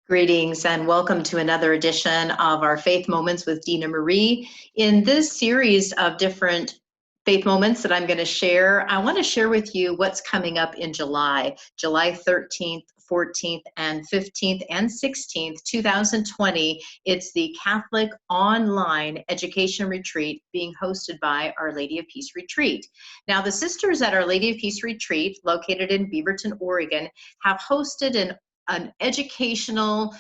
Greetings and welcome to another edition of our Faith Moments with Dina Marie. In this series of different faith moments that I'm going to share, I want to share with you what's coming up in July 13th, 14th, and 15th, and 16th, 2020. It's the Catholic Online Education Retreat being hosted by Our Lady of Peace Retreat. Now, the sisters at Our Lady of Peace Retreat, located in Beaverton, Oregon, have hosted an educational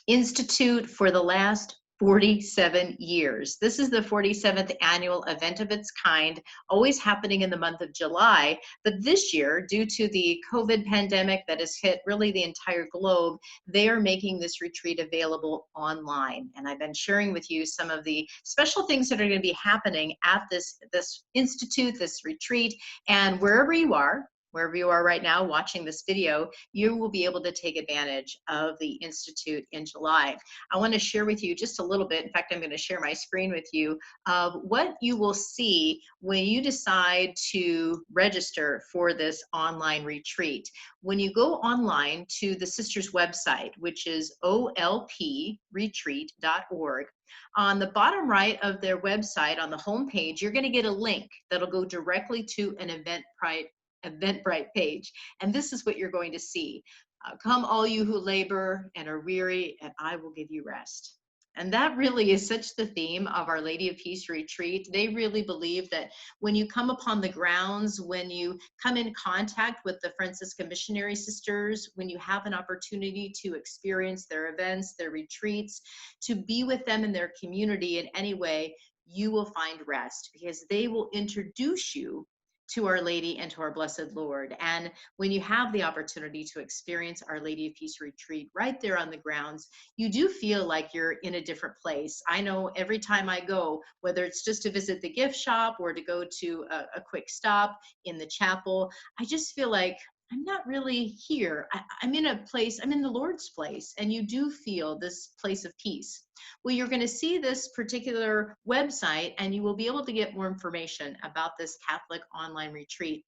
institute for the last 47 years. This is the 47th annual event of its kind, always happening in the month of July. But this year, due to the COVID pandemic that has hit really the entire globe, they are making this retreat available online. And I've been sharing with you some of the special things that are going to be happening at this institute, this retreat, and wherever you are right now watching this video, you will be able to take advantage of the Institute in July. I want to share with you just a little bit. In fact, I'm going to share my screen with you of what you will see when you decide to register for this online retreat. When you go online to the sisters' website, which is olpretreat.org, on the bottom right of their website, on the home page, you're going to get a link that'll go directly to an Eventbrite page. And this is what you're going to see. Come all you who labor and are weary, and I will give you rest. And that really is such the theme of Our Lady of Peace Retreat. They really believe that when you come upon the grounds, when you come in contact with the Franciscan Missionary Sisters, when you have an opportunity to experience their events, their retreats, to be with them in their community in any way, you will find rest because they will introduce you to Our Lady and to our Blessed Lord. And when you have the opportunity to experience Our Lady of Peace Retreat right there on the grounds, you do feel like you're in a different place. I know every time I go, whether it's just to visit the gift shop or to go to a quick stop in the chapel, I just feel like I'm not really here. I'm in a place, I'm in the Lord's place, and you do feel this place of peace. Well, you're going to see this particular website, and you will be able to get more information about this Catholic online retreat.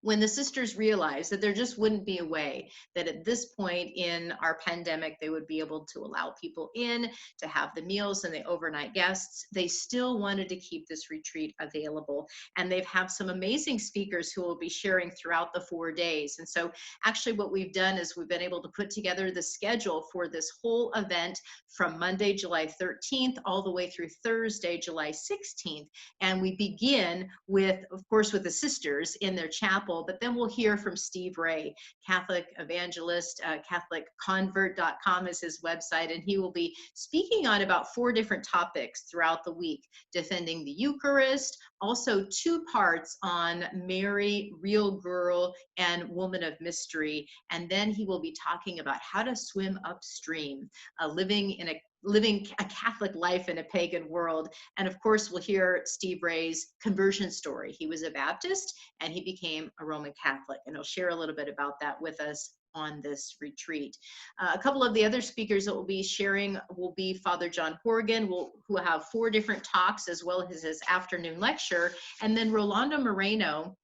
When the sisters realized that there just wouldn't be a way that at this point in our pandemic they would be able to allow people in to have the meals and the overnight guests, they still wanted to keep this retreat available. And they've have some amazing speakers who will be sharing throughout the 4 days. And so actually what we've done is we've been able to put together the schedule for this whole event from Monday, July 13th, all the way through Thursday, July 16th. And we begin with, of course, with the sisters in their chapel, but then we'll hear from Steve Ray, Catholic evangelist, CatholicConvert.com is his website, and he will be speaking on about 4 different topics throughout the week: defending the Eucharist, also 2 parts on Mary, Real Girl, and Woman of Mystery, and then he will be talking about how to swim upstream, living a Catholic life in a pagan world. And of course, we'll hear Steve Ray's conversion story. He was a Baptist and he became a Roman Catholic, and he'll share a little bit about that with us on this retreat. A couple of the other speakers that will be sharing will be Father John Horgan, who will have 4 different talks as well as his afternoon lecture, and then Rolando Moreno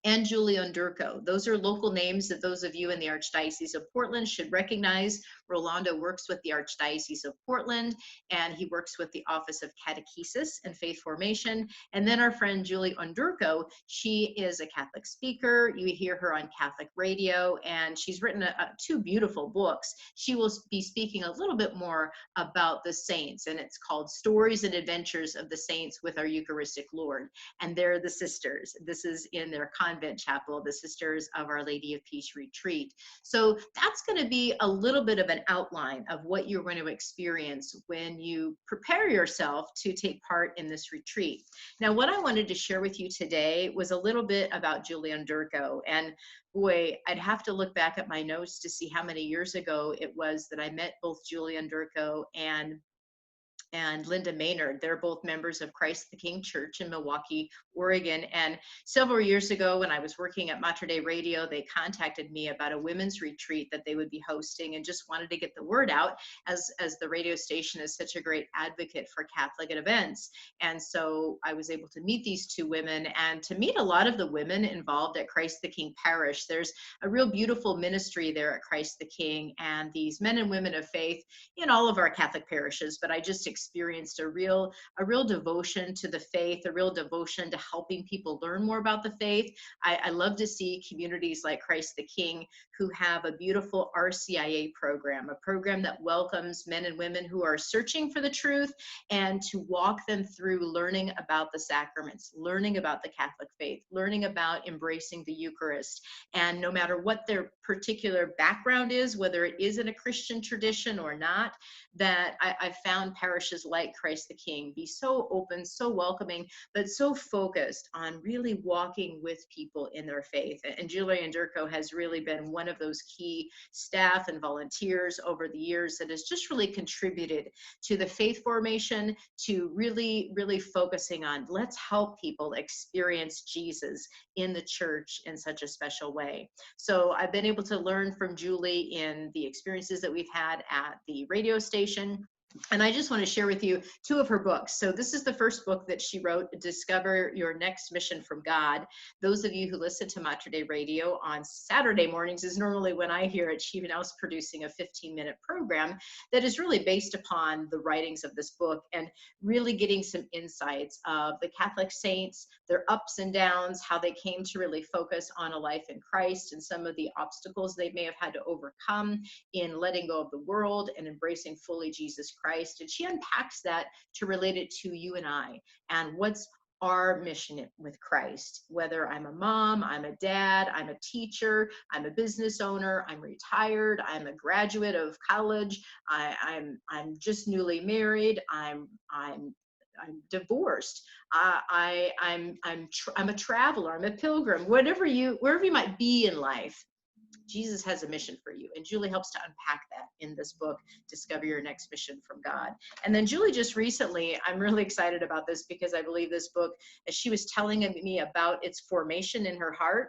and Julian Durko. Those are local names that those of you in the Archdiocese of Portland should recognize. Rolando works with the Archdiocese of Portland, and he works with the Office of Catechesis and Faith Formation. And then our friend Julie Undurko, she is a Catholic speaker. You hear her on Catholic radio, and she's written 2 beautiful books. She will be speaking a little bit more about the saints, and it's called Stories and Adventures of the Saints with Our Eucharistic Lord. And they're the sisters. This is in their convent chapel, the Sisters of Our Lady of Peace Retreat. So that's going to be a little bit of an outline of what you're going to experience when you prepare yourself to take part in this retreat. Now, what I wanted to share with you today was a little bit about Julian Durko. And boy, I'd have to look back at my notes to see how many years ago it was that I met both Julian Durko and and Linda Maynard. They're both members of Christ the King Church in Milwaukee, Oregon. And several years ago, when I was working at Mater Dei Radio, they contacted me about a women's retreat that they would be hosting, and just wanted to get the word out, as the radio station is such a great advocate for Catholic events. And so I was able to meet these two women, and to meet a lot of the women involved at Christ the King Parish. There's a real beautiful ministry there at Christ the King, and these men and women of faith in all of our Catholic parishes, but I just experienced a real devotion to the faith, a real devotion to helping people learn more about the faith. I love to see communities like Christ the King who have a beautiful RCIA program, a program that welcomes men and women who are searching for the truth, and to walk them through learning about the sacraments, learning about the Catholic faith, learning about embracing the Eucharist. And no matter what their particular background is, whether it is in a Christian tradition or not, that I found parishes like Christ the King be so open, so welcoming, but so focused on really walking with people in their faith. And Julie Anderko has really been one of those key staff and volunteers over the years that has just really contributed to the faith formation, to really focusing on, let's help people experience Jesus in the church in such a special way. So I've been able to learn from Julie in the experiences that we've had at the radio station. And I just want to share with you two of her books. So this is the first book that she wrote, Discover Your Next Mission from God. Those of you who listen to Mater Dei Radio on Saturday mornings is normally when I hear it. She now is producing a 15-minute program that is really based upon the writings of this book, and really getting some insights of the Catholic saints, their ups and downs, how they came to really focus on a life in Christ, and some of the obstacles they may have had to overcome in letting go of the world and embracing fully Jesus Christ. And she unpacks that to relate it to you and I, and what's our mission with Christ. Whether I'm a mom, I'm a dad, I'm a teacher, I'm a business owner, I'm retired, I'm a graduate of college, I'm just newly married, I'm divorced, I'm a traveler, I'm a pilgrim, wherever you might be in life. Jesus has a mission for you. And Julie helps to unpack that in this book, Discover Your Next Mission from God. And then Julie just recently, I'm really excited about this because I believe this book, as she was telling me about its formation in her heart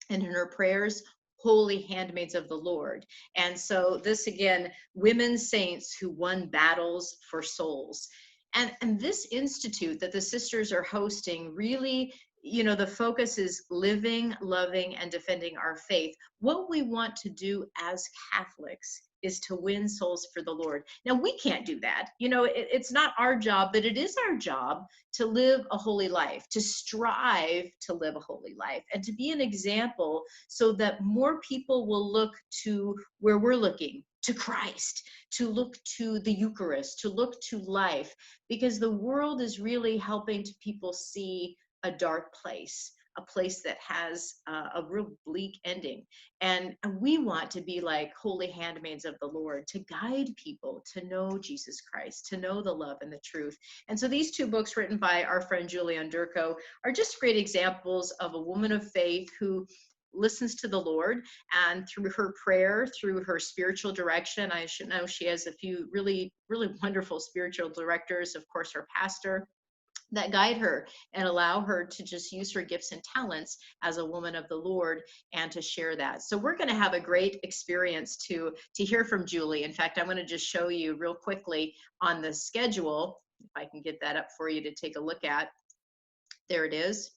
and in her prayers, Holy Handmaids of the Lord. And so this again, women saints who won battles for souls. And this institute that the sisters are hosting really, the focus is living, loving, and defending our faith. What we want to do as Catholics is to win souls for the Lord. Now, we can't do that. It's not our job, but it is our job to live a holy life, to strive to live a holy life, and to be an example so that more people will look to where we're looking, to Christ, to look to the Eucharist, to look to life, because the world is really helping to people see a dark place, a place that has a real bleak ending. And we want to be like holy handmaids of the Lord, to guide people to know Jesus Christ, to know the love and the truth. And so these two books written by our friend Julie Anderko are just great examples of a woman of faith who listens to the Lord, and through her prayer, through her spiritual direction. I should know she has a few really wonderful spiritual directors, of course, her pastor, that guide her and allow her to just use her gifts and talents as a woman of the Lord and to share that. So we're going to have a great experience to hear from Julie. In fact, I'm going to just show you real quickly on the schedule, if I can get that up for you to take a look at. There it is.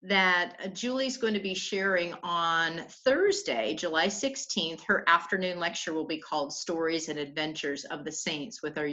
That Julie's going to be sharing on Thursday, July 16th. Her afternoon lecture will be called Stories and Adventures of the Saints with Our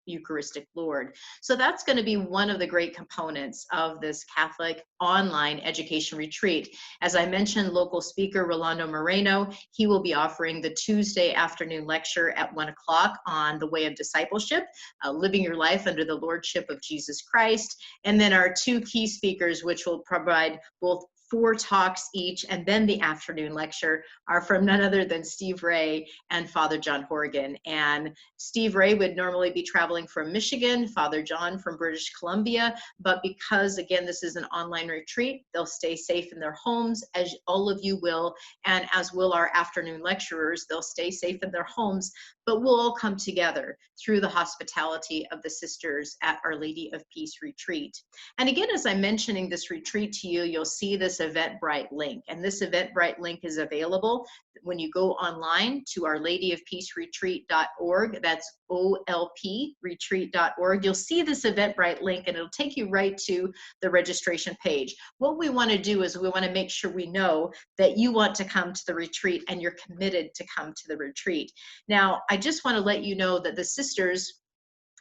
Eucharistic Lord. So that's going to be one of the great components of this Catholic online education retreat. As I mentioned, local speaker Rolando Moreno, he will be offering the Tuesday afternoon lecture at 1 o'clock on the way of discipleship, living your life under the lordship of Jesus Christ. And then our two key speakers, which will provide both 4 talks each, and then the afternoon lecture are from none other than Steve Ray and Father John Horgan. And Steve Ray would normally be traveling from Michigan, Father John from British Columbia, but because, again, this is an online retreat, they'll stay safe in their homes, as all of you will, and as will our afternoon lecturers. They'll stay safe in their homes, but we'll all come together through the hospitality of the sisters at Our Lady of Peace Retreat. And again, as I'm mentioning this retreat to you, you'll see this Eventbrite link. And this Eventbrite link is available when you go online to Our Lady of Peace Retreat.org. That's OLP retreat.org. You'll see this Eventbrite link, and it'll take you right to the registration page. What we want to do is we want to make sure we know that you want to come to the retreat and you're committed to come to the retreat. Now, I just want to let you know that the sisters,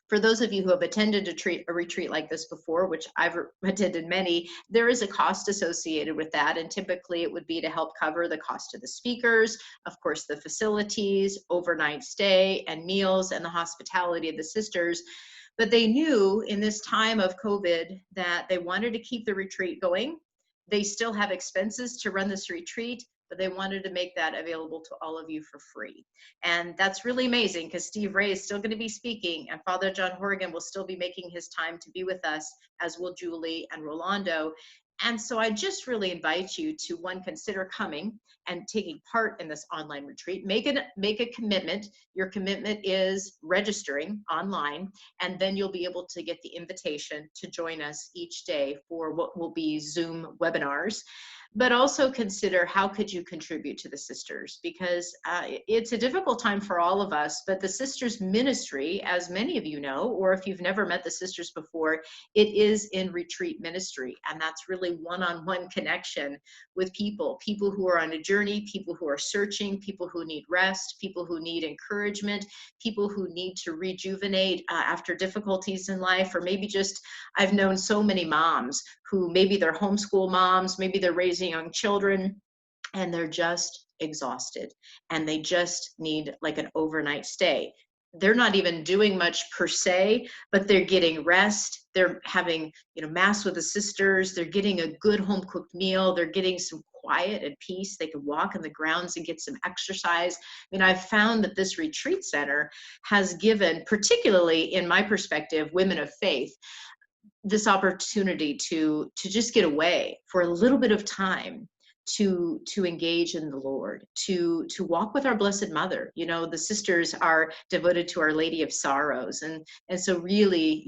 for those of you who have attended a retreat like this before, which I've attended many, there is a cost associated with that. And typically it would be to help cover the cost of the speakers, of course, the facilities, overnight stay and meals, and the hospitality of the sisters. But they knew in this time of COVID that they wanted to keep the retreat going. They still have expenses to run this retreat, but they wanted to make that available to all of you for free. And that's really amazing, because Steve Ray is still going to be speaking, and Father John Horgan will still be making his time to be with us, as will Julie and Rolando. And so I just really invite you to, one, consider coming and taking part in this online retreat. Make a commitment. Your commitment is registering online, and then you'll be able to get the invitation to join us each day for what will be Zoom webinars. But also consider, how could you contribute to the sisters? Because it's a difficult time for all of us, but the sisters ministry, as many of you know, or if you've never met the sisters before, it is in retreat ministry. And that's really one-on-one connection with people who are on a journey, people who are searching, people who need rest, people who need encouragement, people who need to rejuvenate after difficulties in life, or maybe just, I've known so many moms who maybe they're homeschool moms, maybe they're raising young children, and they're just exhausted, and they just need like an overnight stay. They're not even doing much per se, but they're getting rest. They're having, mass with the sisters. They're getting a good home cooked meal. They're getting some quiet and peace. They can walk in the grounds and get some exercise. I've found that this retreat center has given, particularly in my perspective, women of faith, this opportunity to just get away for a little bit of time, to engage in the Lord, to walk with our Blessed Mother. The sisters are devoted to Our Lady of Sorrows. And so really,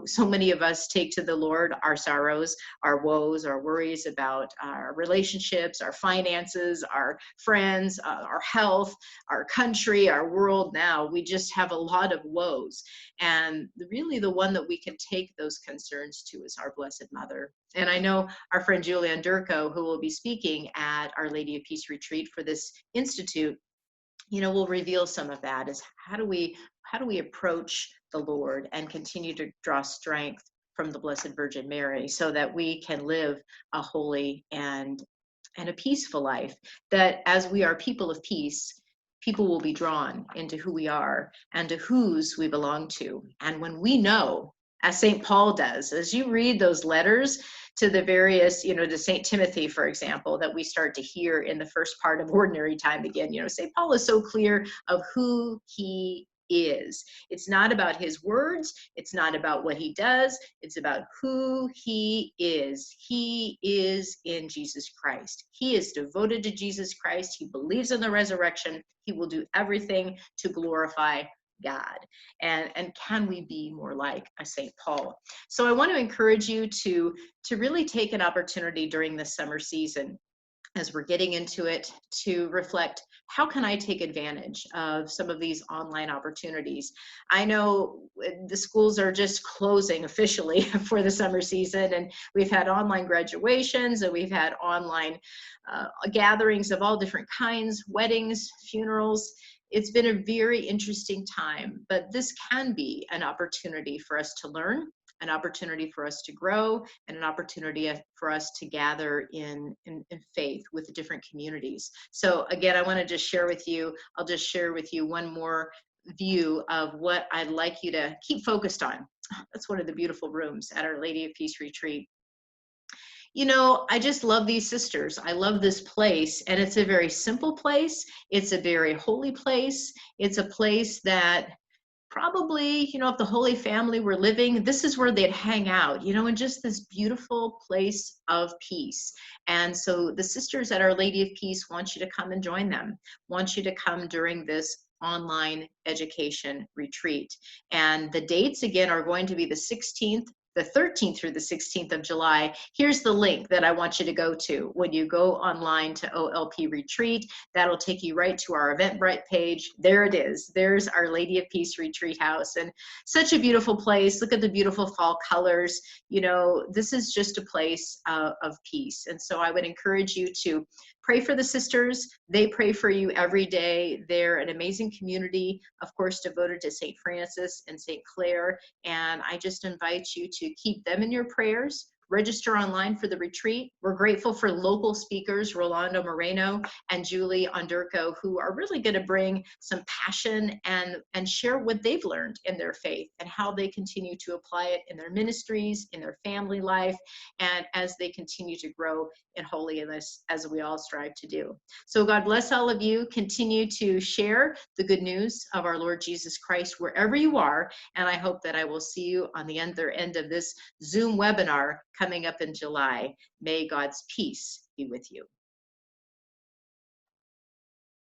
so many of us take to the Lord our sorrows, our woes, our worries about our relationships, our finances, our friends, our health, our country, our world now. We just have a lot of woes. And really the one that we can take those concerns to is our Blessed Mother. And I know our friend Julian Durko, who will be speaking at Our Lady of Peace Retreat for this institute, will reveal some of that, is how do we approach the Lord and continue to draw strength from the Blessed Virgin Mary, so that we can live a holy and a peaceful life, that as we are people of peace, people will be drawn into who we are and to whose we belong to. And when we know, as St. Paul does, as you read those letters to the various, to St. Timothy, for example, that we start to hear in the first part of Ordinary Time again, St. Paul is so clear of who he is. It's not about his words. It's not about what he does. It's about who he is. He is in Jesus Christ. He is devoted to Jesus Christ. He believes in the resurrection. He will do everything to glorify God. And can we be more like a St. Paul? So I want to encourage you to really take an opportunity during the summer season, as we're getting into it, to reflect, how can I take advantage of some of these online opportunities? I know the schools are just closing officially for the summer season, and we've had online graduations, and we've had online gatherings of all different kinds, weddings, funerals. It's been a very interesting time, but this can be an opportunity for us to learn, an opportunity for us to grow, and an opportunity for us to gather in faith with the different communities. So again, I want to just share with you, I'll just share with you one more view of what I'd like you to keep focused on. That's one of the beautiful rooms at Our Lady of Peace Retreat. You know, I just love these sisters. I love this place, and it's a very simple place. It's a very holy place. It's a place that probably, you know, if the Holy Family were living, this is where they'd hang out, you know, in just this beautiful place of peace. And so the sisters at Our Lady of Peace want you to come and join them, want you to come during this online education retreat. And the dates again are going to be the 13th through the 16th of July. Here's the link that I want you to go to. When you go online to OLP Retreat, that'll take you right to our Eventbrite page. There it is. There's Our Lady of Peace Retreat House. And such a beautiful place. Look at the beautiful fall colors. You know, this is just a place of peace. And so I would encourage you to pray for the sisters. They pray for you every day. They're an amazing community, of course, devoted to St. Francis and St. Clare. And I just invite you to keep them in your prayers. Register online for the retreat. We're grateful for local speakers, Rolando Moreno and Julie Onderco, who are really going to bring some passion and share what they've learned in their faith and how they continue to apply it in their ministries, in their family life, and as they continue to grow in holiness as we all strive to do. So God bless all of you. Continue to share the good news of our Lord Jesus Christ wherever you are. And I hope that I will see you on the other end of this Zoom webinar coming up in July. May God's peace be with you.